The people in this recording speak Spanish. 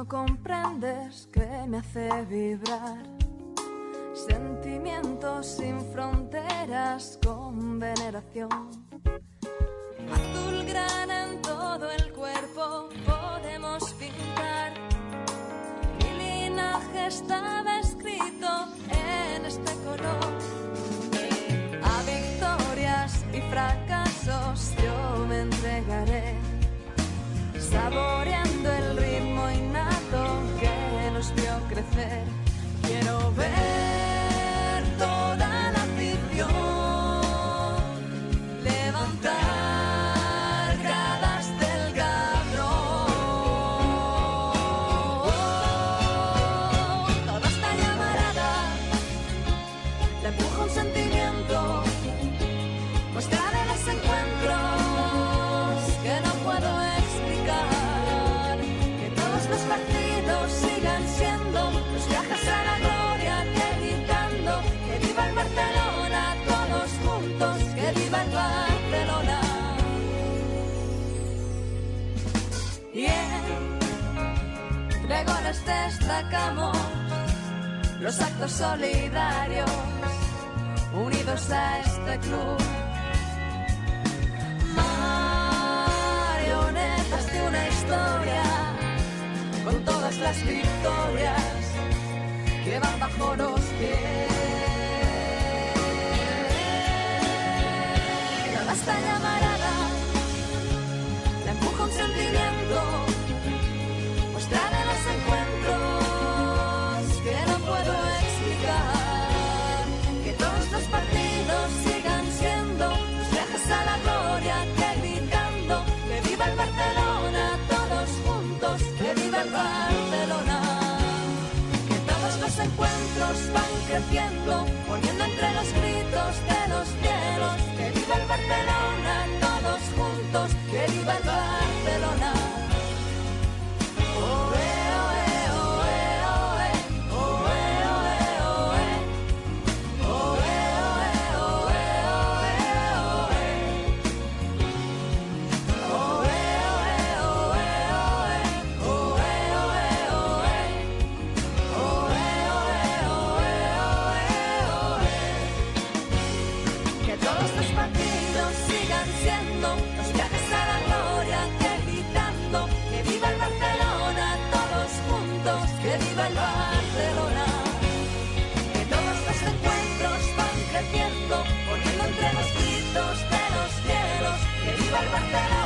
no comprendes que me hace vibrar. Sentimientos sin fronteras con veneración. Azulgrana en todo el cuerpo podemos pintar. Mi linaje estaba escrito en este color. A victorias y fracasos yo me entregaré, saboreando el ritmo innato que nos vio crecer. Quiero ver toda la afición levantar gradas del Garrón. Toda esta llamarada le empuja un sentimiento, muestra de los encuentros que no puedo explicar. Que todos los partidos sigan siendo los viajes a la gloria, que gritando que viva el Barcelona, todos juntos, que viva el Barcelona. Y entre goles destacamos los actos solidarios unidos a este club. Marionetas de una historia con todas las victorias que van bajo los pies. Toda esta llamarada le empuja un sentimiento, muestra de los encuentros que no puedo explicar. Que todos los partidos sigan siendo los viajes a la gloria, que gritando que viva el Barcelona, todos juntos, que viva el Barcelona. Que todos los encuentros van creciendo, poniendo entre los gritos de los cielos, que viva el Barcelona, todos juntos, que viva el Barcelona. Oe, oe, oe, oe, oe, oe, oe, oe, oe, que todos los partidos sigan siendo los viajes a la gloria, que gritando que viva el Barcelona, todos juntos, que viva el Barcelona. Que todos los encuentros van creciendo, poniendo entre los gritos de los cielos, que viva el Barcelona.